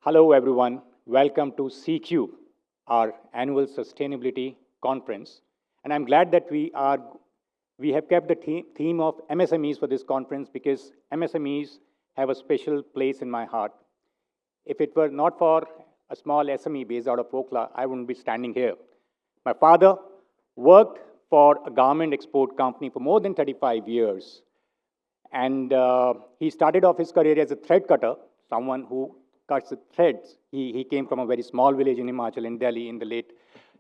Hello, everyone. Welcome to CQ, our annual sustainability conference. And I'm glad that we have kept the theme of MSMEs for this conference because MSMEs have a special place in my heart. If it were not for a small SME based out of Okhla, I wouldn't be standing here. My father worked for a garment export company for more than 35 years. And he started off his career as a thread cutter, someone who cuts the threads. He came from a very small village in Himachal, in Delhi, in the late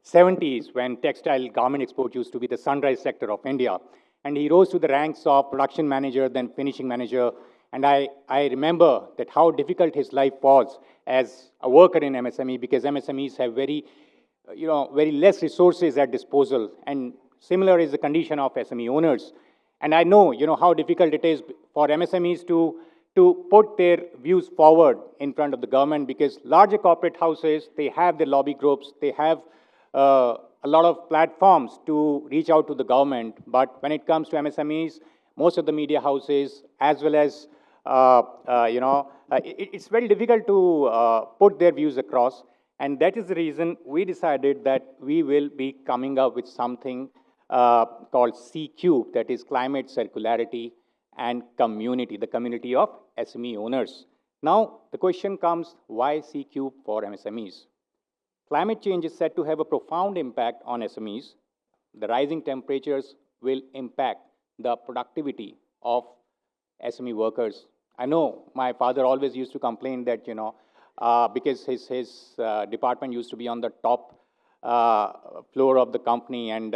70s, when textile garment export used to be the sunrise sector of India. And he rose to the ranks of production manager, then finishing manager. And I remember that how difficult his life was as a worker in MSME, because MSMEs have very less resources at disposal. And similar is the condition of SME owners. And I know, how difficult it is for MSMEs to put their views forward in front of the government, because larger corporate houses, they have their lobby groups, they have a lot of platforms to reach out to the government. But when it comes to MSMEs, most of the media houses, as well as, it's very difficult to put their views across. And that is the reason we decided that we will be coming up with something called CQ, that is Climate, Circularity and Community, the community of SME owners. Now, the question comes, why CQ for MSMEs? Climate change is said to have a profound impact on SMEs. The rising temperatures will impact the productivity of SME workers. I know my father always used to complain that, because his department used to be on the top floor of the company, and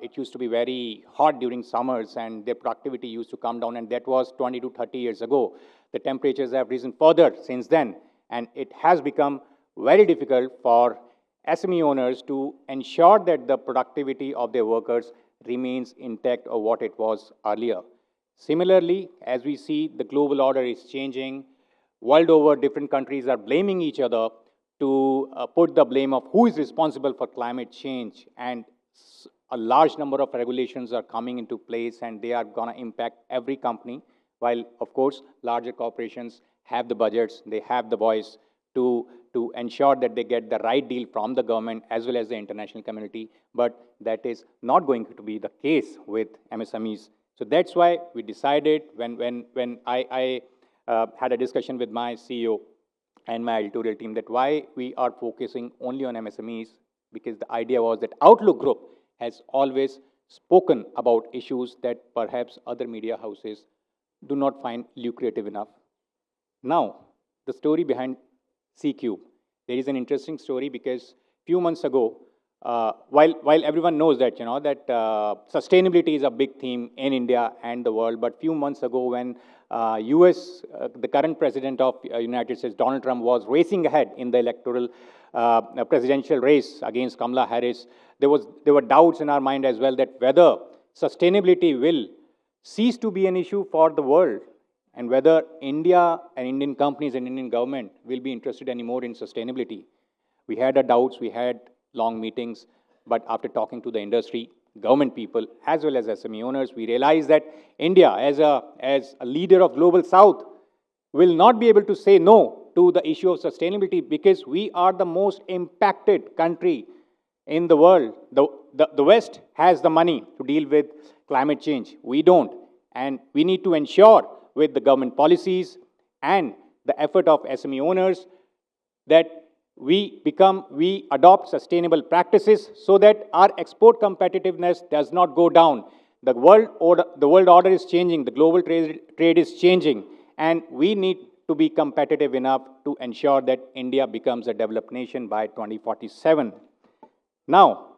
it used to be very hot during summers, and their productivity used to come down, and that was 20 to 30 years ago. The temperatures have risen further since then, and it has become very difficult for SME owners to ensure that the productivity of their workers remains intact or what it was earlier. Similarly, as we see, the global order is changing. World over, different countries are blaming each other to put the blame of who is responsible for climate change, and a large number of regulations are coming into place, and they are going to impact every company, while, of course, larger corporations have the budgets, they have the voice to ensure that they get the right deal from the government as well as the international community, but that is not going to be the case with MSMEs. So that's why we decided, when I had a discussion with my CEO and my editorial team, that why we are focusing only on MSMEs, because the idea was that Outlook Group has always spoken about issues that perhaps other media houses do not find lucrative enough. Now, the story behind CQ. There is an interesting story, because few months ago, while everyone knows that, sustainability is a big theme in India and the world, but few months ago when the current president of United States, Donald Trump, was racing ahead in the electoral presidential race against Kamala Harris, there were doubts in our mind as well that whether sustainability will cease to be an issue for the world, and whether India and Indian companies and Indian government will be interested anymore in sustainability. We had our doubts, we had long meetings, but after talking to the industry, government people, as well as SME owners, we realized that India, as a leader of Global South, will not be able to say no to the issue of sustainability, because we are the most impacted country in the world. The West has the money to deal with climate change. We don't. And we need to ensure, with the government policies and the effort of SME owners, that we adopt sustainable practices so that our export competitiveness does not go down. The world order is changing, the global trade is changing, and we need to be competitive enough to ensure that India becomes a developed nation by 2047. Now,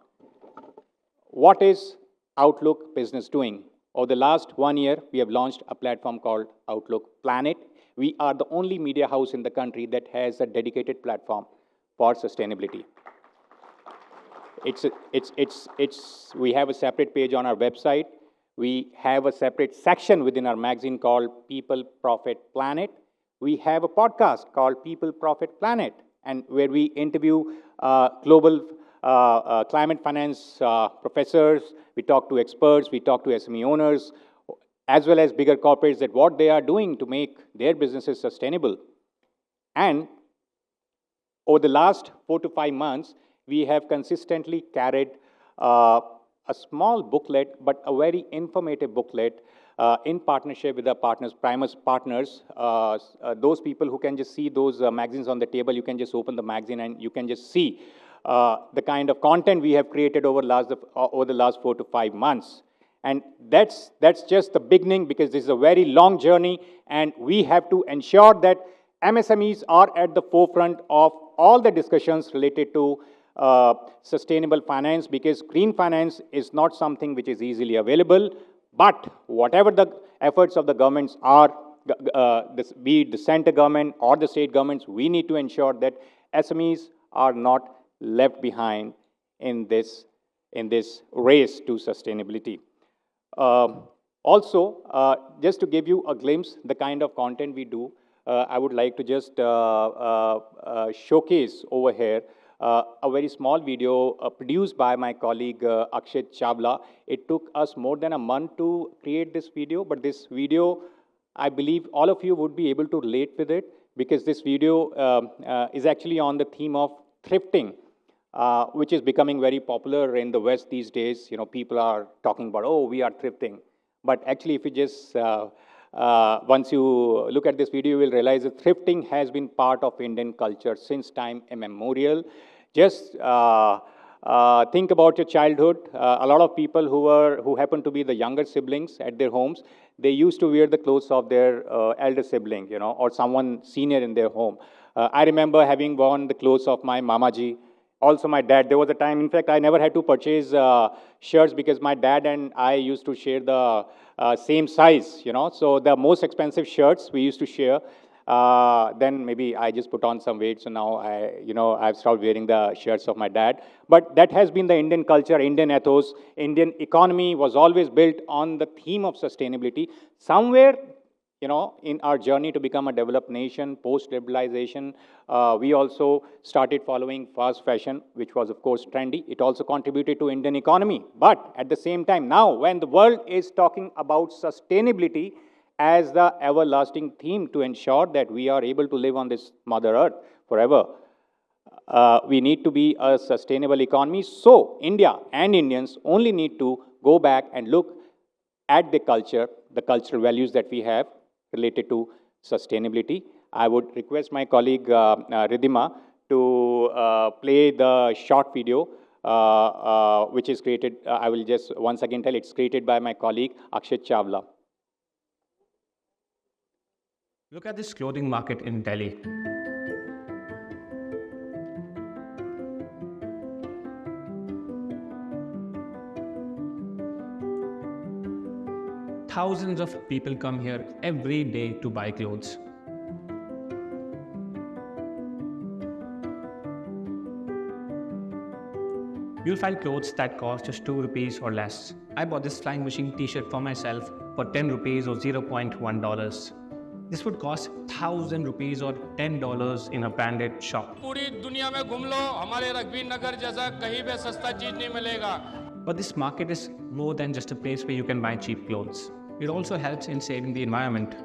what is Outlook Business doing? Over the last 1 year, we have launched a platform called Outlook Planet. We are the only media house in the country that has a dedicated platform for sustainability. We have a separate page on our website. We have a separate section within our magazine called People, Profit, Planet. We have a podcast called People, Profit, Planet, and where we interview global climate finance professors, we talk to experts, we talk to SME owners, as well as bigger corporates, that what they are doing to make their businesses sustainable. And Over the last 4 to 5 months, we have consistently carried uh, a small booklet, but a very informative booklet in partnership with our partners, Primus partners, those people who can just see those magazines on the table. You can just open the magazine and you can just see the kind of content we have created over the last 4 to 5 months. And that's just the beginning, because this is a very long journey, and we have to ensure that MSMEs are at the forefront of all the discussions related to sustainable finance, because green finance is not something which is easily available. But whatever the efforts of the governments are, be it the center government or the state governments, we need to ensure that SMEs are not left behind in this race to sustainability. Also, just to give you a glimpse, the kind of content we do, I would like to just showcase over here a very small video produced by my colleague Akshay Chavla. It took us more than a month to create this video, but this video, I believe all of you would be able to relate with it, because this video is actually on the theme of thrifting, which is becoming very popular in the West these days. You know, people are talking about, oh, we are thrifting. But actually, if you just, once you look at this video, you will realize that thrifting has been part of Indian culture since time immemorial. Just think about your childhood. A lot of people who happen to be the younger siblings at their homes, they used to wear the clothes of their elder sibling, you know, or someone senior in their home. I remember having worn the clothes of my mamaji. Also, my dad. There was a time, in fact, I never had to purchase shirts, because my dad and I used to share the same size, you know. So the most expensive shirts we used to share. Then maybe I just put on some weight, so now I've stopped wearing the shirts of my dad. But that has been the Indian culture, Indian ethos. Indian economy was always built on the theme of sustainability. Somewhere, you know, in our journey to become a developed nation, post-liberalization, we also started following fast fashion, which was, of course, trendy. It also contributed to Indian economy. But at the same time, now, when the world is talking about sustainability as the everlasting theme to ensure that we are able to live on this Mother Earth forever, we need to be a sustainable economy. So India and Indians only need to go back and look at the cultural values that we have related to sustainability. I would request my colleague Ridhima to play the short video, which is created, I will just once again tell, it's created by my colleague Akshay Chavla. Look at this clothing market in Delhi. Thousands of people come here every day to buy clothes. You'll find clothes that cost just 2 rupees or less. I bought this flying machine t-shirt for myself for 10 rupees or $0.1. This would cost 1,000 rupees or $10 in a branded shop. पूरी दुनिया में घूम लो, हमारे रघुवीर नगर जैसा कहीं भी सस्ता चीज नहीं मिलेगा. But this market is more than just a place where you can buy cheap clothes. It also helps in saving the environment.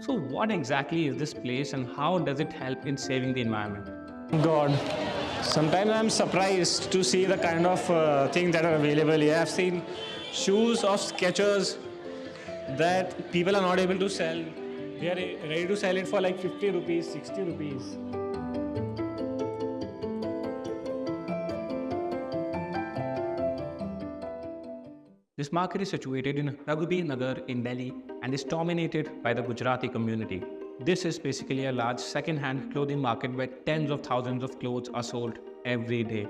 So what exactly is this place and how does it help in saving the environment? God, sometimes I'm surprised to see the kind of things that are available here. I've seen shoes of Skechers that people are not able to sell. They are ready to sell it for like 50 rupees, 60 rupees. This market is situated in Raghuveer Nagar in Delhi and is dominated by the Gujarati community. This is basically a large second-hand clothing market where tens of thousands of clothes are sold every day.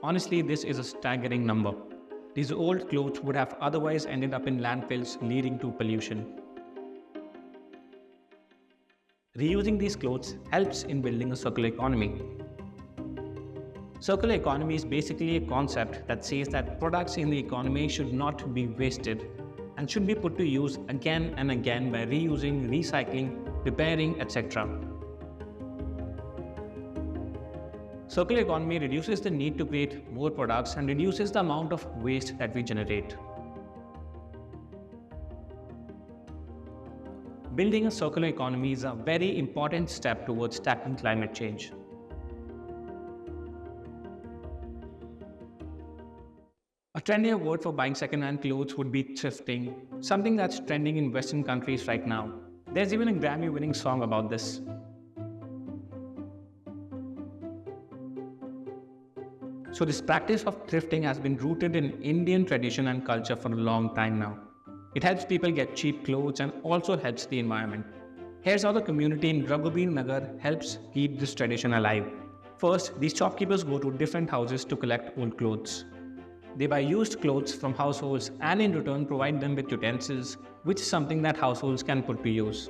Honestly, this is a staggering number. These old clothes would have otherwise ended up in landfills, leading to pollution. Reusing these clothes helps in building a circular economy. Circular economy is basically a concept that says that products in the economy should not be wasted and should be put to use again and again by reusing, recycling, repairing, etc. Circular economy reduces the need to create more products and reduces the amount of waste that we generate. Building a circular economy is a very important step towards tackling climate change. A trendier word for buying second-hand clothes would be thrifting, something that's trending in Western countries right now. There's even a Grammy-winning song about this. So this practice of thrifting has been rooted in Indian tradition and culture for a long time now. It helps people get cheap clothes and also helps the environment. Here's how the community in Raghubir Nagar helps keep this tradition alive. First, these shopkeepers go to different houses to collect old clothes. They buy used clothes from households and in return provide them with utensils, which is something that households can put to use.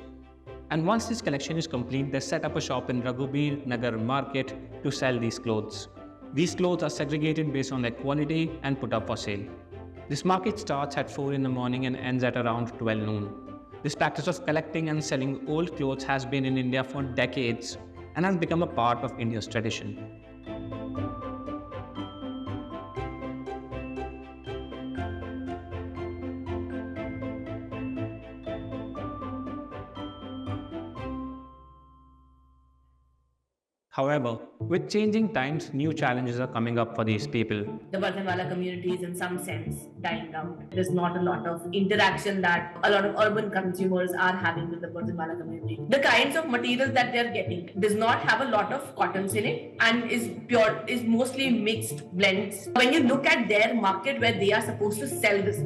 And once this collection is complete, they set up a shop in Raghubir Nagar market to sell these clothes. These clothes are segregated based on their quality and put up for sale. This market starts at 4 in the morning and ends at around 12 noon. This practice of collecting and selling old clothes has been in India for decades and has become a part of India's tradition. However, with changing times, new challenges are coming up for these people. The Barthanwala community is in some sense dying out. There's not a lot of interaction that a lot of urban consumers are having with the Barthanwala community. The kinds of materials that they're getting does not have a lot of cottons in it and is mostly mixed blends. When you look at their market where they are supposed to sell this,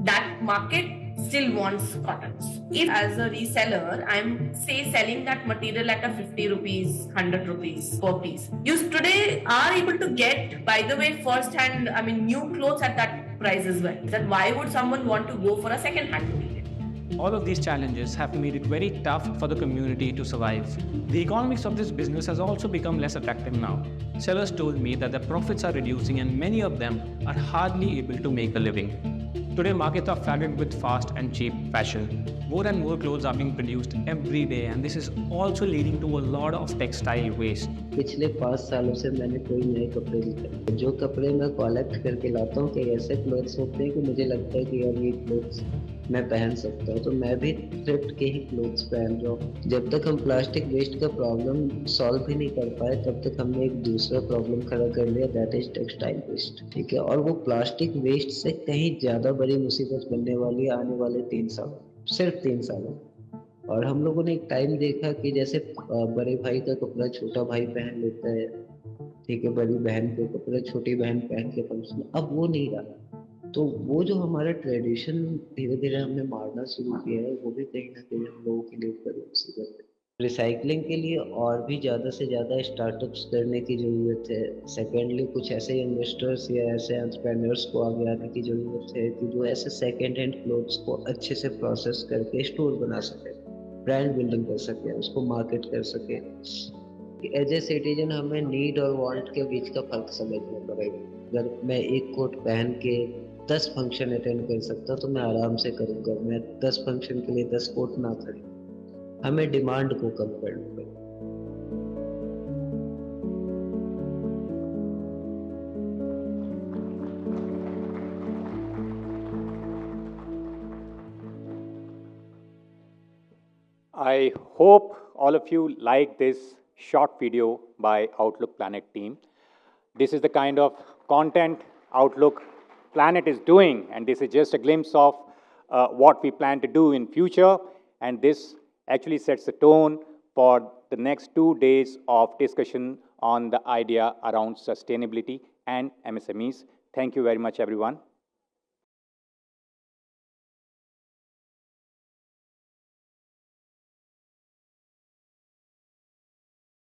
that market still wants cottons. If as a reseller, I'm say selling that material at a 50 rupees, 100 rupees per piece. You today are able to get, by the way, first hand, new clothes at that price as well. Then why would someone want to go for a second hand material? All of these challenges have made it very tough for the community to survive. The economics of this business has also become less attractive now. Sellers told me that their profits are reducing and many of them are hardly able to make a living. Today, markets are flooded with fast and cheap fashion. More and more clothes are being produced every day and this is also leading to a lot of textile waste. पिछले 5 सालों से मैंने कोई नए कपड़े नहीं खरीदे। जो कपड़े मैं कलेक्ट करके लाता हूँ कई ऐसे क्लोथ्स होते हैं कि मुझे लगता है कि यार ये क्लोथ्स मैं पहन सकता हूँ, तो मैं भी थ्रिफ्ट के ही क्लोथ्स पहन रहा हूँ। जब तक हम प्लास्टिक वेस्ट का प्रॉब्लम सॉल्व ही नहीं कर पाए तब तक हमने एक दूसरा प्रॉब्लम खड़ा कर लिया, दैट इज टेक्सटाइल वेस्ट। ठीक है, और वो प्लास्टिक वेस्ट से कहीं ज़्यादा बड़ी मुसीबत बनने वाली है आने वाले 3 साल, सिर्फ 3 साल। और हम लोगों ने एक टाइम देखा कि जैसे बड़े भाई का कपड़ा छोटा भाई पहन लेता है, ठीक है, बड़ी बहन का कपड़ा छोटी बहन पहन के फंक्शन, अब वो नहीं रहा। तो वो जो हमारा ट्रेडिशन धीरे धीरे हमने मारना शुरू किया है वो भी कहीं ना कहीं हम लोगों के लिए बड़ी मुसीबत है। रिसाइकलिंग के लिए और भी ज़्यादा से ज़्यादा स्टार्टअप्स करने की ज़रूरत है। सेकेंडली कुछ ऐसे इन्वेस्टर्स या ऐसे एंटरप्रेन्योर्स को आगे आने की ज़रूरत है कि जो ऐसे सेकेंड हैंड क्लोथ्स को अच्छे से प्रोसेस करके स्टोर बना सके, ब्रांड बिल्डिंग कर सके, उसको मार्केट कर सके। एज ए सिटीजन हमें नीड और वांट के बीच का फर्क समझना पड़ेगा। अगर मैं एक कोट पहन के 10 फंक्शन अटेंड कर सकता तो मैं आराम से करूँगा, मैं 10 फंक्शन के लिए 10 कोट ना खरीदूँ। हमें डिमांड को कम करना पड़ेगा। I hope all of you like this short video by Outlook Planet team. This is the kind of content Outlook Planet is doing, and this is just a glimpse of what we plan to do in future, and this actually sets the tone for the next 2 days of discussion on the idea around sustainability and MSMEs. Thank you very much, everyone.